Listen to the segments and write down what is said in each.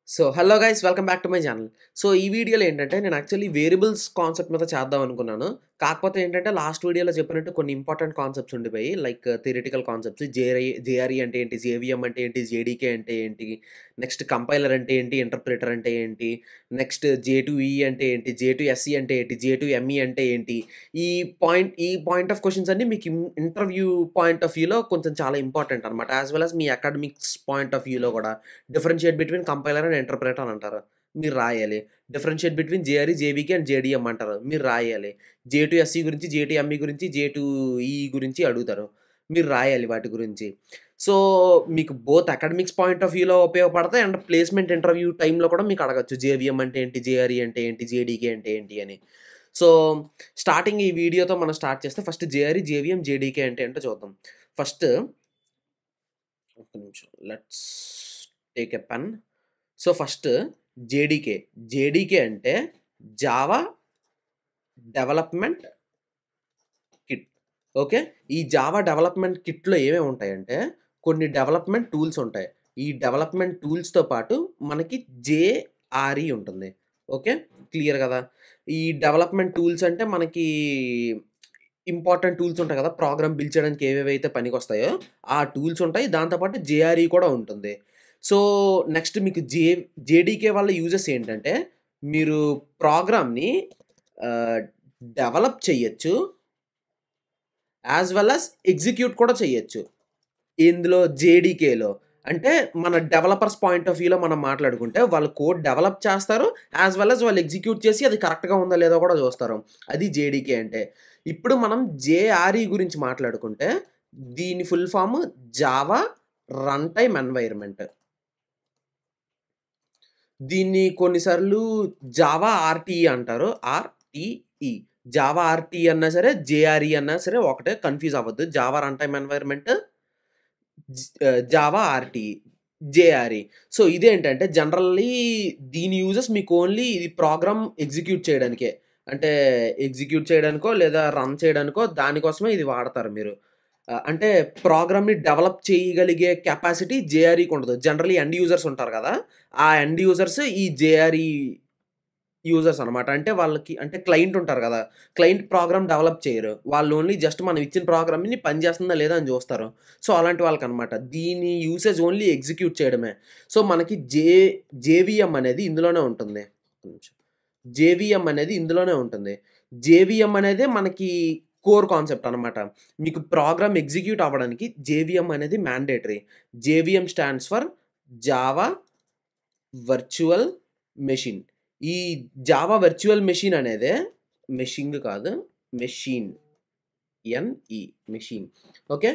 So hello guys welcome back to my channel. So ఈ వీడియోలో ఏంటంటే నేను యాక్చువల్లీ వేరియబుల్స్ కాన్సెప్ట్ మీద చేద్దాం అనుకున్నాను. కాకపోతే ఏంటంటే లాస్ట్ వీడియోలో చెప్పినట్టు కొన్ని ఇంపార్టెంట్ కాన్సెప్ట్స్ ఉండిపోయి లైక్ థియరిటికల్ కాన్సెప్ట్స్ జేఆర్ఈ అంటే ఏంటి, జేవీఎం అంటే ఏంటి, జేడీకే అంటే ఏంటి, నెక్స్ట్ కంపైలర్ అంటే ఏంటి, ఇంటర్ప్రిటర్ అంటే ఏంటి, నెక్స్ట్ జే2ఈ అంటే ఏంటి, జే2ఎస్ఈ అంటే ఏంటి, జే2ఎంఈ అంటే ఏంటి, ఈ పాయింట్ ఆఫ్ క్వశ్చన్స్ అన్ని మీకు ఇంటర్వ్యూ పాయింట్ ఆఫ్ వ్యూలో కొంచెం చాలా ఇంపార్టెంట్ అనమాట. యాజ్ వెల్ యాజ్ మీ అకాడమిక్స్ పాయింట్ ఆఫ్ వ్యూలో కూడా differentiate between compiler and interpreter అని అంటారు. మీరు రాయాలి. Differentiate between JRE, JVK and JDM అంటారు. మీరు రాయాలి. జే2ఎస్ఈ గురించి, జే2ఎంఈ గురించి, జే2ఈ గురించి అడుగుతారు. మీరు రాయాలి వాటి గురించి. సో, మీకు బోత్ అకాడమిక్స్ పాయింట్ ఆఫ్ వ్యూలో ఉపయోగపడతాయి అండ్ ప్లేస్‌మెంట్ ఇంటర్వ్యూ టైమ్‌లో కూడా మీకు అడగొచ్చు. జేవీఎం అంటే ఏంటి? జేఆర్ఈ అంటే ఏంటి? జేడీకే అంటే ఏంటి అని. సో, స్టార్టింగ్ ఈ వీడియోతో మనం స్టార్ట్ చేస్తే ఫస్ట్ జేఆర్ఈ, జేవీఎం, జేడీకే అంటే ఏంటో చూద్దాం. ఫస్ట్ ఒక్క నిమిషం. Let's take a pen. So, first JDK. JDK అంటే జావా డెవలప్‌మెంట్ కిట్. ఓకే. ఈ జావా డెవలప్‌మెంట్ కిట్‌లో ఏమేమి ఉంటాయంటే కొన్ని డెవలప్‌మెంట్ టూల్స్ ఉంటాయి. ఈ డెవలప్‌మెంట్ టూల్స్‌తో పాటు మనకి జేఆర్ఈ ఉంటుంది. ఓకే. క్లియర్ గదా! ఈ డెవలప్‌మెంట్ టూల్స్ అంటే మనకి ఇంపార్టెంట్ టూల్స్ ఉంటాయి కదా! ప్రోగ్రామ్ బిల్డ్ చేయడానికి ఏవేవైతే పనికొస్తాయో ఆ టూల్స్ ఉంటాయి. దాంతో పాటు జేఆర్ఈ కూడా ఉంటుంది. సో, నెక్స్ట్ మీకు జేడీకే వల్ల యూజెస్ ఏంటంటే మీరు ప్రోగ్రామ్‌ని ఆహ్, డెవలప్ చేయొచ్చు. యాస్ వెల్ యాస్ ఎగ్జిక్యూట్ కూడా చేయొచ్చు. ఇందులో జేడీకేలో. అంటే మన డెవలపర్స్ పాయింట్ ఆఫ్ వ్యూలో మనం మాట్లాడుకుంటే వాళ్ళు కోడ్ డెవలప్ చేస్తారు. యాస్ వెల్ యాస్ వాళ్ళు ఎగ్జిక్యూట్ చేసి అది కరెక్ట్‌గా ఉందో లేదో కూడా చూస్తారు. అది జేడీకే అంటే. ఇప్పుడు మనం జేఆర్ఈ గురించి మాట్లాడుకుంటే దీని full form Java run time environment. దీన్ని కొన్నిసార్లు జావా ఆర్‌టీఈ అంటారు. ఆర్‌టీఈ. జావా ఆర్‌టీఈ అన్నా సరే, జేఆర్ఈ అన్నా సరే ఒకటే, కన్‌ఫ్యూజ్ అవ్వద్దు. Java run time environment, Java RTE, JRE. So, ఇదేంటంటే జనరల్లీ దీని యూజెస్ మీకు ఓన్లీ ఇది ప్రోగ్రామ్ ఎగ్జిక్యూట్ చేయడానికే. అంటే ఎగ్జిక్యూట్ చేయడానికో లేదా రన్ చేయడానికో దానికోసమే ఇది వాడతారు మీరు. అంటే ప్రోగ్రామ్‌ని డెవలప్ చేయగలిగే కెపాసిటీ జేఆర్ఈకి ఉండదు. జనరల్లీ ఎండ్ యూజర్స్ ఉంటారు కదా! ఆ ఎండ్ యూజర్స్ ఈ జేఆర్ఈ యూజర్స్ అనమాట. అంటే వాళ్ళకి అంటే క్లయింట్ ఉంటారు గదా! క్లయింట్ ప్రోగ్రామ్ డెవలప్ చేయరు. వాళ్ళు ఓన్లీ జస్ట్ మనం ఇచ్చిన ప్రోగ్రామ్‌ని పని చేస్తుందా లేదా అని జూస్తారు. సో, అలాంటి వాళ్ళకనమాట. దీని యూసేజ్ ఓన్లీ ఎగ్జిక్యూట్ చేయడమే. సో, మనకి జేవీఎం అనేది ఇందులోనే ఉంటుంది. ఒక్క నిమిషం. జేవీఎం అనేది ఇందులోనే ఉంటుంది. జేవీఎం అనేదే మనకి కోర్ కాన్సెప్ట్ అనమాట. మీకు ప్రోగ్రామ్ ఎగ్జిక్యూట్ అవ్వడానికి జేవీఎం అనేది mandatory. JVM stands for Java virtual machine. ఈ జావా వర్చువల్ మెషిన్ అనేదే మెషింగ్ కాదు. మెషిన్. NE machine. ఓకే.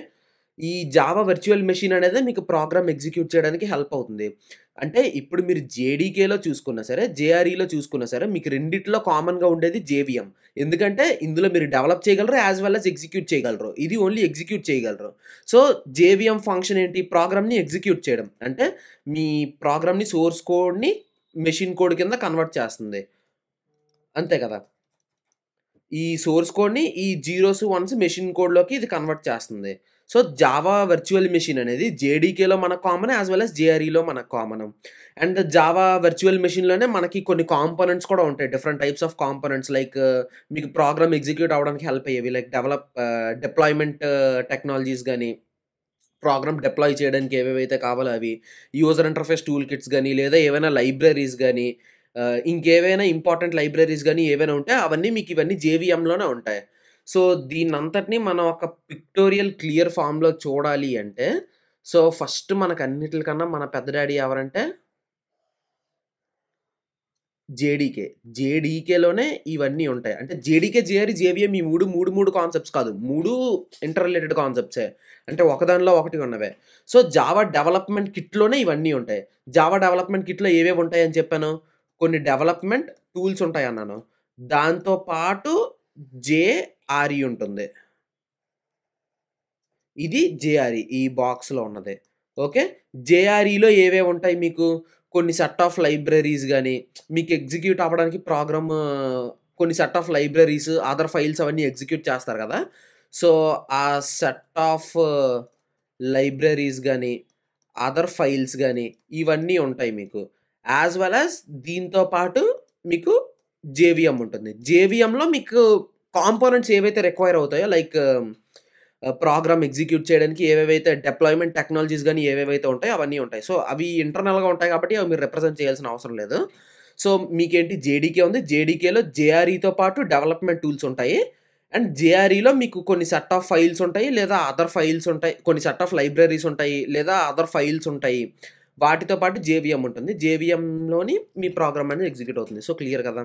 ఈ జావా వర్చువల్ మెషిన్ అనేదే మీకు ప్రోగ్రామ్ ఎగ్జిక్యూట్ చేయడానికి హెల్ప్ అవుతుంది. అంటే ఇప్పుడు మీరు జేడీకేలో చూసుకున్నా సరే, జేఆర్ఈలో చూసుకున్నా సరే మీకు రెండిట్లో కామన్‌గా ఉండేది జేవీఎం. ఎందుకంటే ఇందులో మీరు డెవలప్ చేయగలరు యాస్ వెల్ యాస్ ఎగ్జిక్యూట్ చేయగలరు. ఇది ఓన్లీ ఎగ్జిక్యూట్ చేయగలరు. సో, జేవీఎం ఫంక్షన్ ఏంటి? ప్రోగ్రామ్‌ని ఎగ్జిక్యూట్ చేయడం. అంటే మీ ప్రోగ్రామ్‌ని సోర్స్ కోడ్‌ని మెషిన్ కోడ్ కింద కన్వర్ట్ చేస్తుంది. అంతే కదా! ఈ సోర్స్ కోడ్‌ని ఈ జీరోస్, వన్స్ మెషిన్ కోడ్‌లోకి ఇది కన్వర్ట్ చేస్తుంది. సో, జావా వర్చువల్ మెషిన్ అనేది జేడీకేలో మనకు కామన్ యాస్ వెల్ యాస్ జేఆర్ఈలో మనకు కామన్. అండ్ జావా వర్చువల్ మెషిన్‌లోనే మనకి కొన్ని కాంపోనెంట్స్ కూడా ఉంటాయి. Different types of components like మీకు ప్రోగ్రామ్ ఎగ్జిక్యూట్ అవ్వడానికి హెల్ప్ అయ్యేవి. లైక్ డిప్లాయ్‌మెంట్ టెక్నాలజీస్ గాని, ప్రోగ్రామ్ డిప్లాయ్ చేయడానికి ఏవేవైతే కావాలో అవి. యూజర్ ఇంటర్ఫేస్ టూల్ కిట్స్ గాని, లేదా ఏవైనా లైబ్రరీస్ గాని, ఇంకేవైనా ఇంపార్టెంట్ లైబ్రరీస్ గాని ఏవైనా ఉంటే అవన్నీ మీకు ఇవన్నీ జేవీఎంలోనే ఉంటాయి. సో, దీన్నంతటిని మనం ఒక పిక్టోరియల్ క్లియర్ ఫార్మ్‌లో చూడాలి అంటే, సో, ఫస్ట్ మనకన్నిట్లికన్నా మన పెద్ద డాడీ ఎవరంటే జేడీకే. జేడీకేలోనే ఇవన్నీ ఉంటాయి. అంటే జేడీకే, జేఆర్ఈ, జేవీఎం ఈ 3 కాన్సెప్ట్స్ కాదు. 3 ఇంటర్ రిలేటెడ్ కాన్సెప్ట్సే. అంటే ఒకదానిలో ఒకటి ఉన్నవే. సో, జావా డెవలప్‌మెంట్ కిట్‌లోనే ఇవన్నీ ఉంటాయి. జావా డెవలప్‌మెంట్ కిట్‌లో ఏవేవి ఉంటాయని చెప్పాను? కొన్ని డెవలప్‌మెంట్ టూల్స్ ఉంటాయన్నాను. దాంతో పాటు జేఆర్ఈ ఉంటుంది. ఇది జేఆర్ఈ ఈ బాక్స్‌లో ఉన్నది. ఓకే. జేఆర్ఈలో ఏవేవి ఉంటాయి మీకు? కొన్ని సెట్ ఆఫ్ లైబ్రరీస్ గాని, మీకు ఎగ్జిక్యూట్ అవ్వడానికి ప్రోగ్రామ్ కొన్ని set of libraries, other files అవన్నీ ఎగ్జిక్యూట్ చేస్తారు గదా! సో, ఆ సెట్ ఆఫ్ లైబ్రరీస్ గాని, అదర్ ఫైల్స్ గాని ఇవన్నీ ఉంటాయి మీకు. యాజ్ వెల్ యాజ్ దీంతో పాటు మీకు జేవీఎం ఉంటుంది. జేవీఎంలో మీకు కాంపోనెంట్స్ ఏవైతే రిక్వైర్ అవుతాయో లైక్ ప్రోగ్రామ్ ఎగ్జిక్యూట్ చేయడానికి ఏవేవైతే డిప్లాయ్‌మెంట్ టెక్నాలజీస్ గాని ఏవేవైతే ఉంటాయో అవన్నీ ఉంటాయి. సో, అవి ఇంటర్నల్‌గా ఉంటాయి కాబట్టి అవి మీరు రిప్రజెంట్ చేయాల్సిన అవసరం లేదు. సో, మీకేంటి జేడీకే ఉంది. జేడీకేలో జేఆర్‌ఈతో పాటు డెవలప్‌మెంట్ టూల్స్ ఉంటాయి. అండ్ జేఆర్‌ఈలో మీకు కొన్ని సెట్ ఆఫ్ ఫైల్స్ ఉంటాయి. లేదా అదర్ ఫైల్స్ ఉంటాయి. కొన్ని సెట్ ఆఫ్ లైబ్రరీస్ ఉంటాయి. లేదా అదర్ ఫైల్స్ ఉంటాయి. వాటితో పాటు జేవీఎం ఉంటుంది. జేవీఎంలోని మీ ప్రోగ్రామ్ అనేది ఎగ్జిక్యూట్ అవుతుంది. సో, క్లియర్ కదా!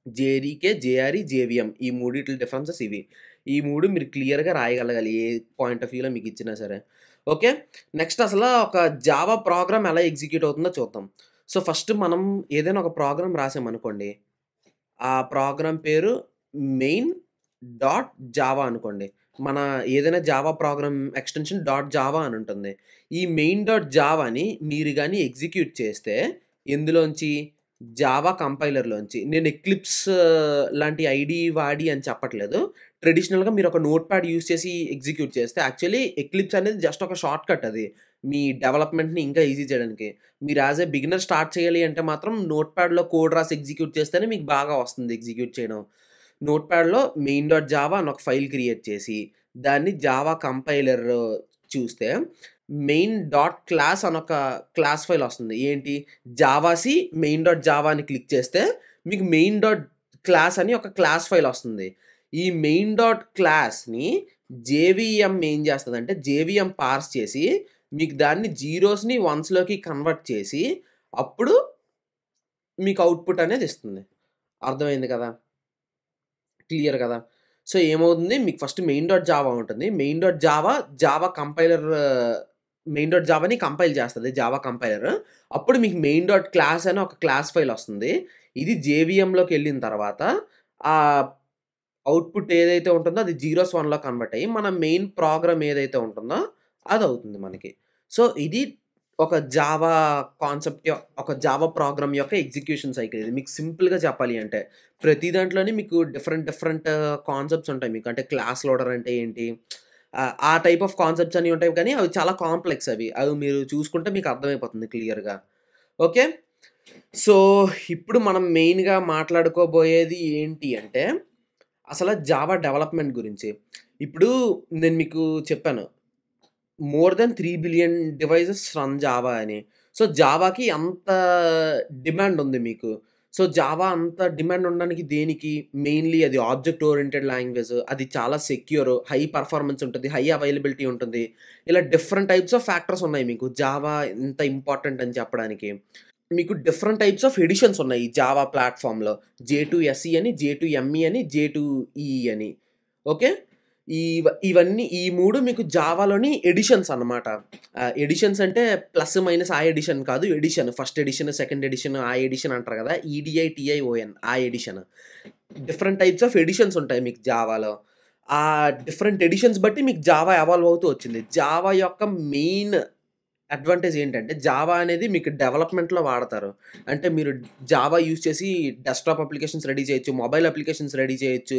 జేడీకే, జేఆర్‌ఈ, జేవీఎం ఈ మూడిట్ల డిఫరెన్సెస్ ఇవి. ఈ 3 మీరు క్లియర్‌గా రాయగలగాలి. ఏ పాయింట్ ఆఫ్ వ్యూలో మీకిచ్చినా సరే. ఓకే. నెక్స్ట్ అసల ఒక జావా ప్రోగ్రామ్ ఎలా ఎగ్జిక్యూట్ అవుతుందో చూద్దాం. సో, ఫస్ట్ మనం ఏదైనా ఒక ప్రోగ్రామ్ రాసామనుకోండి. ఆ ప్రోగ్రామ్ పేరు మెయిన్ డాట్ జావా అనుకోండి. మన ఏదైనా Java programme extension dot Java అని ఉంటుంది. ఈ మెయిన్ డాట్ జావాని మీరు గాని ఎగ్జిక్యూట్ చేస్తే ఎందులోంచి? జావా కంపైలర్‌లోంచి. నేను ఎక్లిప్స్ లాంటి ఐడీ వాడి అని చెప్పట్లేదు. ట్రెడిషనల్‌గా మీరు ఒక నోట్‌ప్యాడ్ యూజ్ చేసి ఎగ్జిక్యూట్ చేస్తే యాక్చువల్లీ ఎక్లిప్స్ అనేది జస్ట్ ఒక షార్ట్‌కట్ అది. మీ డెవలప్‌మెంట్‌ని ఇంకా ఈజీ చేయడానికి. మీరు యాస్ ఎ బిగినర్ స్టార్ట్ చేయాలి అంటే మాత్రం నోట్‌ప్యాడ్‌లో కోడ్ రాసి ఎగ్జిక్యూట్ చేస్తేనే మీకు బాగా వస్తుంది ఎగ్జిక్యూట్ చేయడం. నోట్‌ప్యాడ్‌లో మెయిన్ డాట్ జావా అని ఒక ఫైల్ క్రియేట్ చేసి, దాన్ని జావా కంపైలర్ చూస్తే మెయిన్ డాట్ క్లాస్ అని ఒక క్లాస్ ఫైల్ వస్తుంది. ఏంటి? జావాసి మెయిన్ డాట్ జావా అని క్లిక్ చేస్తే మీకు మెయిన్ డాట్ క్లాస్ అని ఒక క్లాస్ ఫైల్ వస్తుంది. ఈ మెయిన్ డాట్ క్లాస్‌ని జేవీఎం ఏం చేస్తదంటే జేవీఎం పార్స్ చేసి మీకు దాన్ని జీరోస్‌ని వన్స్‌లోకి కన్వర్ట్ చేసి అప్పుడు మీకు అవుట్‌పుట్ అనేది ఇస్తుంది. అర్థమైంది కదా! క్లియర్ కదా! సో, ఏమవుతుంది మీకు ఫస్ట్ మెయిన్ డాట్ జావా ఉంటుంది. Main dot Java, Java compiler main dot జావాని కంపైల్ చేస్తది జావా కంపైలర్. అప్పుడు మీకు మెయిన్ డాట్ క్లాస్ అని ఒక క్లాస్ ఫైల్ వస్తుంది. ఇది జేవీఎంలోకెళ్ళిన తర్వాత ఆహ్, అవుట్‌పుట్ ఏదైతే ఉంటుందో అది జీరోస్, వన్‌లో కన్వర్ట్ అయ్యి మన మెయిన్ ప్రోగ్రామ్ ఏదైతే ఉంటుందో అదవుతుంది మనకి. సో, ఇది ఒక జావా కాన్సెప్ట్ ఒక జావా ప్రోగ్రామ్ యొక్క ఎగ్జిక్యూషన్ సైకిల్ ఇది. మీకు సింపుల్‌గా చెప్పాలి అంటే. ప్రతి దాంట్లోని మీకు డిఫరెంట్ కాన్సెప్ట్స్ ఉంటాయి మీకు. అంటే క్లాస్ లోడర్ అంటే ఏంటి? ఆ టైప్ ఆఫ్ కాన్సెప్ట్స్ అన్ని ఉంటాయి కానీ అవి చాలా కాంప్లెక్స్ అవి. అవి మీరు చూసుకుంటే మీకు అర్థమైపోతుంది క్లియర్‌గా. ఓకే. సో, ఇప్పుడు మనం మెయిన్‌గా మాట్లాడుకోబోయేది ఏంటి అంటే, అసల జావా డెవలప్‌మెంట్ గురించి. ఇప్పుడు నేను మీకు చెప్పాను. More than 3 billion devices run Java అని. సో, జావాకి అంత డిమాండ్ ఉంది మీకు. సో, జావా అంత డిమాండ్ ఉండడానికి దేనికి? మెయిన్‌లీ అది ఆబ్జెక్ట్ ఓరియెంటెడ్ లాంగ్వేజ్. అది చాలా సెక్యూర్, హై పెర్ఫార్మన్స్ ఉంటది. హై అవైలబిలిటీ ఉంటుంది. ఇలా డిఫరెంట్ టైప్స్ ఆఫ్ ఫ్యాక్టర్స్ ఉన్నాయి మీకు. జావా ఇంత ఇంపార్టెంట్ అని చెప్పడానికి. మీకు డిఫరెంట్ టైప్స్ ఆఫ్ ఎడిషన్స్ ఉన్నాయి ఈ జావా ప్లాట్‌ఫార్మ్‌లో. జే2ఎస్ఈ అని, జే2ఎంఈ అని, జే2ఈఈ అని. ఓకే. ఇవన్నీ ఈ 3 మీకు జావాలోని ఎడిషన్స్ అన్నమాట. ఎడిషన్స్ అంటే ప్లస్, మైనస్ ఆ ఎడిషన్ కాదు. Edition. First edition, second edition ఆ ఎడిషన్ అంటారు కదా! ఈడీఐటీఐఓఎన్ ఆ edition. Different types of editions ఉంటాయి మీకు జావాలో. ఆ డిఫరెంట్ ఎడిషన్స్ బట్టి మీకు జావా ఎవాల్వ్ అవుతూ వచ్చింది. జావా యొక్క మెయిన్ అడ్వాంటేజ్ ఏంటంటే, జావా అనేది మీకు డెవలప్‌మెంట్‌లో వాడతారు. అంటే మీరు జావా యూజ్ చేసి డెస్క్‌టాప్ అప్లికేషన్స్ రెడీ చేయొచ్చు, మొబైల్ అప్లికేషన్స్ రెడీ చేయొచ్చు,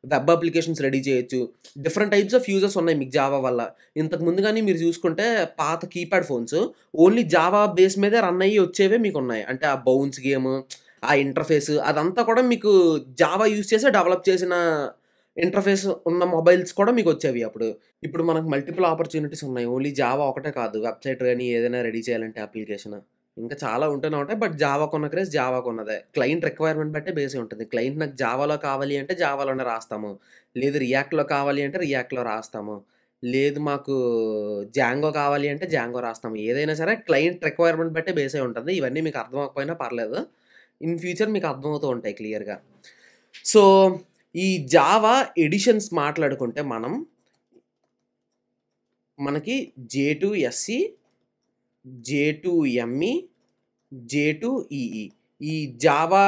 వెబ్ అప్లికేషన్స్ రెడీ చేయొచ్చు. డిఫరెంట్ టైప్స్ ఆఫ్ యూజెస్ ఉన్నాయి మీకు జావా వల్ల. ఇంతకు ముందు గాని మీరు చూసుకుంటే పాత keypad phones only Java base మీదే రన్ అయ్యి వచ్చేవే మీకున్నాయి. అంటే ఆ బౌన్స్ గేమ్, ఆ ఇంటర్ఫేస్ అదంతా కూడా మీకు జావా యూజ్ చేసే డెవలప్ చేసిన ఇంటర్ఫేస్ ఉన్న మొబైల్స్ కూడా మీకొచ్చేవి అప్పుడు. ఇప్పుడు మనకు మల్టిపుల్ ఆపర్చునిటీస్ ఉన్నాయి. ఓన్లీ జావా ఒకటే కాదు. వెబ్‌సైట్ గాని ఏదైనా రెడీ చేయాలంటే అప్లికేషన్. ఇంకా చాలా ఉంటూనే ఉంటాయి. బట్ జావాకున్న క్రేజ్ జావాకున్నదే. క్లయింట్ రిక్వైర్మెంట్ బట్టే బేస్ అయి ఉంటది. క్లయింట్ నాకు జావాలో కావాలి అంటే జావాలోనే రాస్తాము. లేదు రియాక్ట్‌లో కావాలి అంటే రియాక్ట్‌లో రాస్తాము. లేదు మాకు జాంగో కావాలి అంటే జాంగో రాస్తాము. ఏదైనా సరే క్లయింట్ రిక్వైర్మెంట్ బట్టే బేస్ అయి ఉంటది. ఇవన్నీ మీకు అర్థం అవ్వకపోయినా పర్లేదు. ఇన్ ఫ్యూచర్ మీకు అర్థమవుతూ ఉంటాయి క్లియర్‌గా. సో, ఈ జావా ఎడిషన్స్ మాట్లాడుకుంటే మనకి జే2ఎస్‌ఈ, జే2ఎంఈ, జే2ఈఈ. ఈ జావా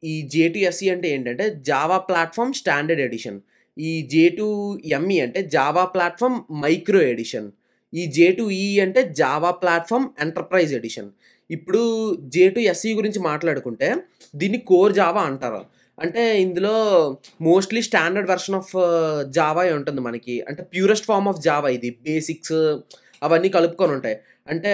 ఈ జే2ఎస్‌ఈ అంటే ఏంటంటే జావా ప్లాట్‌ఫార్మ్ స్టాండర్డ్ ఎడిషన్. ఈ జే2ఎంఈ అంటే జావా ప్లాట్‌ఫార్మ్ మైక్రో ఎడిషన్. ఈ జే2ఈఈ అంటే జావా ప్లాట్‌ఫార్మ్ ఎంటర్‌ప్రైజ్ ఎడిషన్. ఇప్పుడు జే2ఎస్‌ఈ గురించి మాట్లాడుకుంటే దీన్ని కోర్ జావా అంటారు. అంటే ఇందులో మోస్ట్‌లీ స్టాండర్డ్ వెర్షన్ ఆఫ్ జావాయే ఉంటుంది మనకి. అంటే ప్యూరెస్ట్ ఫార్మ్ ఆఫ్ జావా ఇది. బేసిక్స్ అవన్నీ కలుపుకొనుంటాయి. అంటే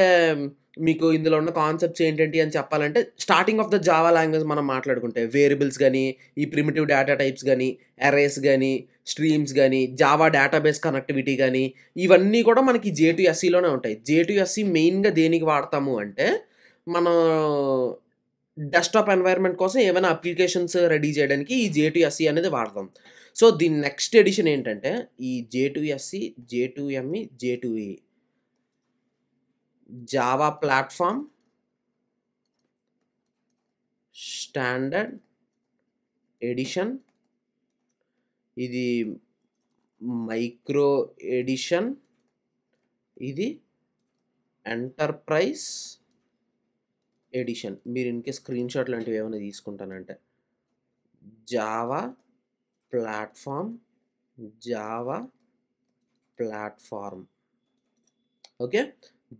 మీకు ఇందులో ఉన్న కాన్సెప్ట్స్ ఏంటేంటి అని చెప్పాలంటే, starting of the Java language మనం మాట్లాడుకుంటే వేరియబుల్స్ గాని, ఈ ప్రిమిటివ్ డేటా టైప్స్ గాని, అరేస్ గాని, స్ట్రీమ్స్ గాని, జావా డేటాబేస్ కనెక్టివిటీ గాని, ఇవన్నీ కూడా మనకి జే2ఎస్ఈలోనే ఉంటాయి. జే2ఎస్ఈ మెయిన్‌గా దేనికి వాడతాము అంటే, మనం డెస్క్‌టాప్ ఎన్వైర్న్‌మెంట్ కోసం ఏమైనా అప్లికేషన్స్ రెడీ చేయడానికి ఈ జే2ఎస్ఈ అనేది వాడతాం. సో, దీని నెక్స్ట్ ఎడిషన్ ఏంటంటే, ఈ J2SE, J2ME, J2E Java platform standard edition. ఇది మైక్రో ఎడిషన్. ఇది ఎంటర్‌ప్రైజ్ ఎడిషన్. మీరు ఇన్‌కేస్ స్క్రీన్‌షాట్ లాంటివి ఏమైనా తీసుకుంటానంటే. Java platform, Java platform. Okay.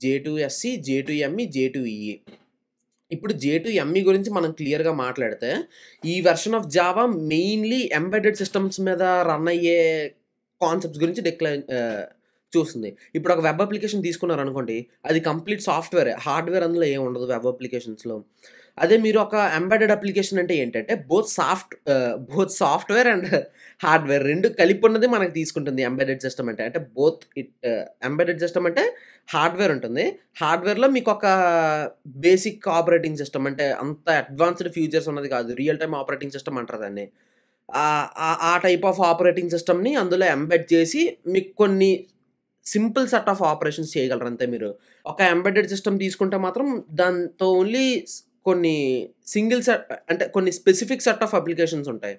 J2SE, J2ME, J2EE. ఇప్పుడు జే2ఎంఈ గురించి మనం క్లియర్‌గా మాట్లాడితే, ఈ version of Java mainly embedded systems మీద రన్ అయ్యే కాన్సెప్ట్స్ గురించి చూస్తుంది. ఇప్పుడు ఒక వెబ్ అప్లికేషన్ తీసుకున్నారనుకోండి, అది కంప్లీట్ సాఫ్ట్‌వేరే. హార్డ్‌వేర్ అందులో ఏమి ఉండదు వెబ్ అప్లికేషన్స్‌లో. అదే మీరు ఒక ఎంబెడెడ్ అప్లికేషన్ అంటే ఏంటంటే, బోత్ సాఫ్ట్‌వేర్ అండ్ హార్డ్‌వేర్ 2 కలిపి ఉన్నది మనకు తీసుకుంటుంది ఎంబెడెడ్ సిస్టమ్ అంటే. అంటే ఎంబెడెడ్ సిస్టమ్ అంటే హార్డ్‌వేర్ ఉంటుంది. హార్డ్‌వేర్‌లో మీకొక బేసిక్ ఆపరేటింగ్ సిస్టమ్ అంటే అంత అడ్వాన్స్‌డ్ ఫీచర్స్ ఉన్నది కాదు. రియల్ టైమ్ ఆపరేటింగ్ సిస్టమ్ అంటారు దాన్ని. ఆ టైప్ ఆఫ్ ఆపరేటింగ్ సిస్టమ్‌ని అందులో ఎంబెడ్ చేసి మీకు కొన్ని సింపుల్ సెట్ ఆఫ్ ఆపరేషన్స్ చేయగలరు అంతే మీరు. ఒక ఎంబెడెడ్ సిస్టమ్ తీసుకుంటే మాత్రం దాంతో ఓన్లీ కొన్ని సింగిల్ సెట్ అంటే కొన్ని స్పెసిఫిక్ సెట్ ఆఫ్ అప్లికేషన్స్ ఉంటాయి.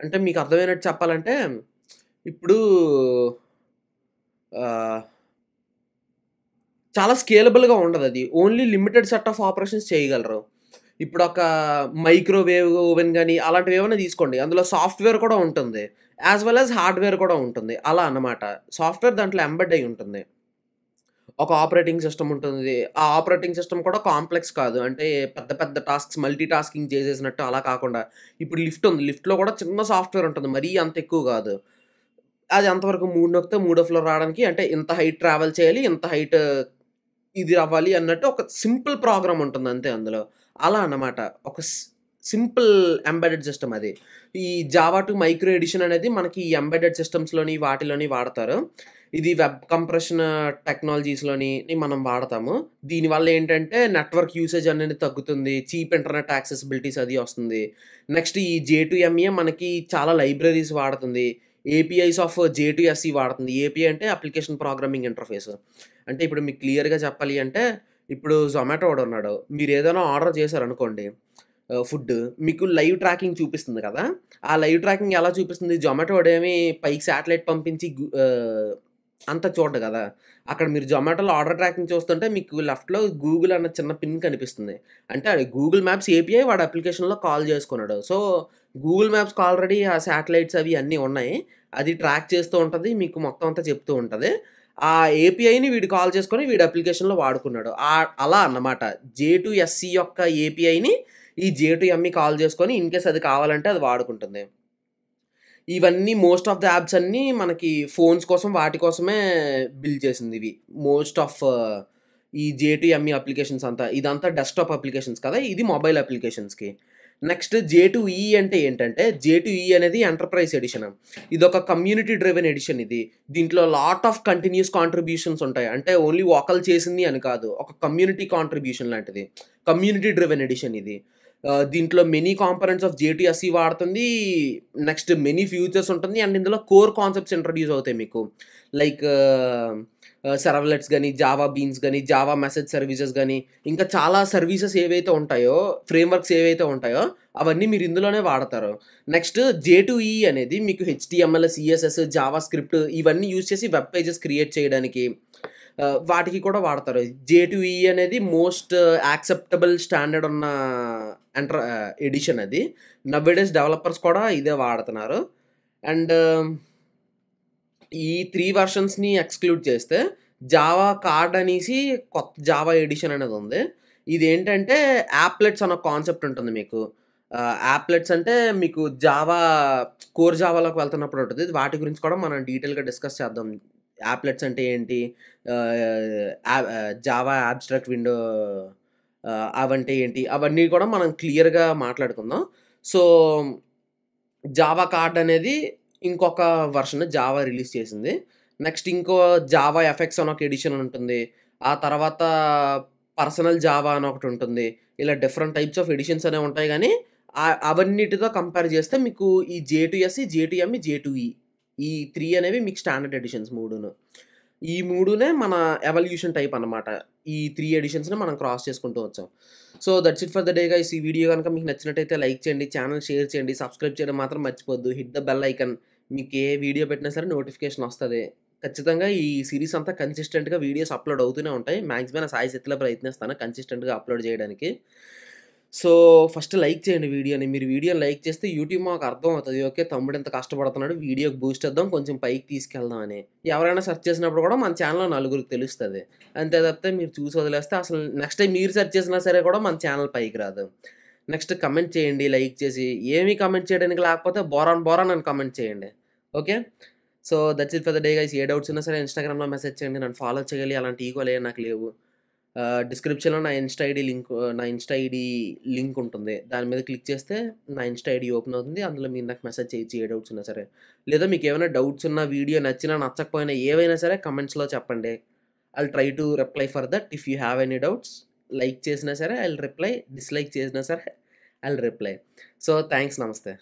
అంటే మీకు అర్థమైనట్టు చెప్పాలంటే, ఇప్పుడు ఆహ్, చాలా స్కేలబుల్‌గా ఉండదది. Only limited set of operations చేయగలరు. ఇప్పుడొక మైక్రోవేవ్ ఓవెన్ గాని అలాంటివేవన్నా తీసుకోండి. అందులో సాఫ్ట్‌వేర్ కూడా ఉంటుంది. యాస్ వెల్ యాస్ హార్డ్‌వేర్ కూడా ఉంటుంది. అలా అన్నమాట. సాఫ్ట్‌వేర్ దాంట్లో ఎంబెడ్ అయ్యి ఉంటుంది. ఒక ఆపరేటింగ్ సిస్టమ్ ఉంటుంది. ఆ ఆపరేటింగ్ సిస్టమ్ కూడా కాంప్లెక్స్ కాదు. అంటే పెద్ద పెద్ద టాస్క్స్ మల్టీ టాస్కింగ్ చేసేసినట్టు అలా కాకుండా, ఇప్పుడు లిఫ్ట్ ఉంది. లిఫ్ట్‌లో కూడా చిన్న సాఫ్ట్‌వేర్ ఉంటుంది. మరీ అంత ఎక్కువ కాదు. అది ఎంతవరకు 3 నొక్కితే మూడో ఫ్లోర్ రావడానికి అంటే ఇంత హైట్ ట్రావెల్ చేయాలి. ఇంత హైట్ ఇది అవ్వాలి అన్నట్టు ఒక సింపుల్ ప్రోగ్రామ్ ఉంటుంది అంతే అందులో. అలా అన్నమాట. ఒక సింపుల్ ఎంబెడెడ్ సిస్టమ్ అది. ఈ జావా టు మైక్రో ఎడిషన్ అనేది మనకి ఈ ఎంబెడెడ్ సిస్టమ్స్‌లోని వాటిలోని వాడతారు. ఇది వెబ్ కంప్రెషన్ టెక్నాలజీస్‌లోని మనం వాడతాము. దీనివల్ల ఏంటంటే నెట్వర్క్ యూసేజ్ అనేది తగ్గుతుంది. చీప్ ఇంటర్నెట్ యాక్సెసిబిలిటీస్ అది వస్తుంది. నెక్స్ట్ ఈ జే2ఎంఈ మనకి చాలా లైబ్రరీస్ వాడుతుంది. ఏపీఐస్ ఆఫ్ జే2ఎస్ఈ వాడుతుంది. ఏపీఐ అంటే అప్లికేషన్ ప్రోగ్రామింగ్ ఇంటర్ఫేస్. అంటే ఇప్పుడు మీకు క్లియర్‌గా చెప్పాలి అంటే, ఇప్పుడు జొమాటో వాడున్నాడు. మీరేదైనా ఆర్డర్ చేశారనుకోండి ఫుడ్. మీకు లైవ్ ట్రాకింగ్ చూపిస్తుంది కదా! ఆ లైవ్ ట్రాకింగ్ ఎలా చూపిస్తుంది? జొమాటో వాడేమి పైకి శాటిలైట్ పంపించి అంతా చూడడు గదా! అక్కడ మీరు జొమాటోలో ఆర్డర్ ట్రాకింగ్ చూస్తుంటే మీకు లెఫ్ట్‌లో గూగుల్ అన్న చిన్న పిన్ కనిపిస్తుంది. అంటే అది గూగుల్ మ్యాప్స్ ఏపీఐ వాడు అప్లికేషన్‌లో కాల్ చేసుకున్నాడు. సో, గూగుల్ మ్యాప్స్‌కి ఆల్రెడీ ఆ శాటిలైట్స్ అవి అన్నీ ఉన్నాయి. అది ట్రాక్ చేస్తూ ఉంటది. మీకు మొత్తం అంతా చెప్తూ ఉంటది. ఆ ఏపీఐని వీడు కాల్ చేసుకొని వీడి అప్లికేషన్‌లో వాడుకున్నాడు. అలా అన్నమాట. జే2ఎస్‌సి యొక్క ఏపీఐని ఈ జే2ఎంఈ కాల్ చేసుకొని ఇన్‌కేస్ అది కావాలంటే అది వాడుకుంటుంది. ఇవన్నీ మోస్ట్ ఆఫ్ ద యాప్స్ అన్నీ మనకి ఫోన్స్ కోసం వాటి కోసమే బిల్డ్ చేసిందివి. మోస్ట్ ఆఫ్ ఈ జే2ఎంఈ అప్లికేషన్స్ అంతా. ఇదంతా డెస్క్‌టాప్ అప్లికేషన్స్ కదా! ఇది మొబైల్ అప్లికేషన్స్‌కి. నెక్స్ట్ జే2ఈ అంటే ఏంటంటే, జే2ఈ అనేది ఎంటర్‌ప్రైజ్ ఎడిషన్. ఇదొక కమ్యూనిటీ డ్రివెన్ ఎడిషన్ ఇది. దీంట్లో లాట్ ఆఫ్ కంటిన్యూయస్ కాంట్రిబ్యూషన్స్ ఉంటాయి. అంటే ఓన్లీ ఒకళ్ళు చేసింది అని కాదు. ఒక కమ్యూనిటీ కాంట్రిబ్యూషన్ లాంటిది. కమ్యూనిటీ డ్రివెన్ ఎడిషన్ ఇది. దీంట్లో మెనీ కాంపోనెంట్స్ ఆఫ్ జే2ఎస్ఈ వాడుతుంది. నెక్స్ట్ మెనీ ఫ్యూచర్స్ ఉంటుంది. అండ్ ఇందులో కోర్ కాన్సెప్ట్స్ ఇంట్రొడ్యూస్ అవుతాయి మీకు. లైక్ సెర్వ్లెట్స్ గాని, జావా బీన్స్ గాని, జావా మెసేజ్ సర్వీసెస్ గాని, ఇంకా చాలా సర్వీసెస్ ఏవైతే ఉంటాయో, ఫ్రేమ్‌వర్క్స్ ఏవైతే ఉంటాయో, అవన్నీ మీరు ఇందులోనే వాడతారు. నెక్స్ట్ జే2ఈ అనేది మీకు హెచ్‌టీఎంఎల్, సీఎస్ఎస్, జావా స్క్రిప్ట్ ఇవన్నీ యూజ్ చేసి వెబ్ పేజెస్ క్రియేట్ చేయడానికి వాటికి కూడా వాడతారు. జే2ఈ అనేది మోస్ట్ యాక్సెప్టబుల్ స్టాండర్డ్ ఉన్న ఎడిషన్ అది. నౌ-ఎ-డేస్ డెవలపర్స్ కూడా ఇదే వాడుతున్నారు. అండ్ ఈ 3 వెర్షన్స్‌ని ఎక్స్‌క్లూడ్ చేస్తే జావా కార్డ్ అనేసి కొత్త జావా ఎడిషన్ అనేది ఉంది. ఇదేంటంటే యాప్లెట్స్ అన్న కాన్సెప్ట్ ఉంటుంది మీకు. యాప్లెట్స్ అంటే మీకు జావా కోర్ జావాలోకి వెళ్తున్నప్పుడు ఉంటది. వాటి గురించి కూడా మనం డీటెయిల్‌గా డిస్కస్ చేద్దాం యాప్లెట్స్ అంటే ఏంటి, జావా అబ్స్ట్రాక్ట్ విండో అవంటే ఏంటి, అవన్నీ కూడా మనం క్లియర్‌గా మాట్లాడుకుందాం. సో, జావా కార్డ్ అనేది ఇంకొక వెర్షన్ జావా రిలీజ్ చేసింది. నెక్స్ట్ ఇంకో జావా ఎఫెక్ట్స్ అని ఒక ఎడిషన్ ఉంటుంది. ఆ తర్వాత పర్సనల్ జావా అని ఒకటుంటుంది. ఇలా డిఫరెంట్ టైప్స్ ఆఫ్ ఎడిషన్స్ అనేవి ఉంటాయి గానీ, అవన్నిటితో కంపేర్ చేస్తే మీకు ఈ జే2ఎస్‌ఈ, జే2ఎమ్, జే2ఈ ఈ 3 అనేవి మీకు స్టాండర్డ్ ఎడిషన్స్ మూడును. ఈ మూడునే మన ఎవల్యూషన్ టైప్ అనమాట. ఈ 3 ఎడిషన్స్‌ని మనం క్రాస్ చేసుకుంటూ వచ్చాం. So, that's it for the day guys. ఈ వీడియో గనుక మీకు నచ్చినట్టయితే లైక్ చేయండి, ఛానెల్ షేర్ చేయండి, సబ్స్క్రైబ్ చేయడం మాత్రం మర్చిపోవద్దు. Hit the bell icon. మీకు ఏ వీడియో పెట్టినా సరే నోటిఫికేషన్ వస్తది. ఖచ్చితంగా ఈ సీరీస్ అంతా కన్సిస్టెంట్‌గా వీడియోస్ అప్‌లోడ్ అవుతూనే ఉంటాయి. మాక్సిమం నా సాయశక్తులా ప్రయత్నిస్తాను కన్సిస్టెంట్‌గా అప్‌లోడ్ చేయడానికి. సో, ఫస్ట్ లైక్ చేయండి వీడియోని. మీరు వీడియోని లైక్ చేస్తే యూట్యూబ్ మాకు అర్థమవుతది. ఓకే. తమ్ముడు ఇంత కష్టపడుతున్నాడు. వీడియోకి బూస్ట్ ఇద్దాం. కొంచెం పైకి తీసుకెళ్దాం అని. ఎవరైనా సెర్చ్ చేసినప్పుడు కూడా మన ఛానెల్ నలుగురికి తెలుస్తది. అంతే తప్పితే మీరు చూసి వదిలేస్తే అసలు నెక్స్ట్ టైమ్ మీరు సెర్చ్ చేసినా సరే కూడా మన ఛానెల్ పైకి రాదు. నెక్స్ట్ కమెంట్ చేయండి లైక్ చేసి. ఏమి కమెంట్ చేయడానికి లేకపోతే బోరాన్ బోరాన్ అని కమెంట్ చేయండి. Okay. So, that's it for the day guys. A doubts ఉన్నా సరే ఇన్‌స్టాగ్రామ్‌లో మెసేజ్ చేయండి. నన్ను ఫాలో చేయాలి అలాంటి ఈగోలేవి నాకు లేవు. డిస్క్రిప్షన్‌లో నా ఇన్‌స్టా ఐడీ లింక్ ఉంటుంది. దాని మీద క్లిక్ చేస్తే నా ఇన్‌స్టా ఐడీ ఓపెన్ అవుతుంది. అందులో మీరు నాకు మెసేజ్ చేయొచ్చు ఏ డౌట్స్ ఉన్నా సరే. లేదా మీకేమైనా డౌట్స్ ఉన్నా, వీడియో నచ్చినా, నచ్చకపోయినా ఏవైనా సరే కమెంట్స్‌లో చెప్పండి. I'll try to reply for that if you have any doubts. Like చేసినా సరే ఐల్ రిప్లై. డిస్‌లైక్ చేసినా సరే ఐల్ రిప్లై. So, thanks. నమస్తే.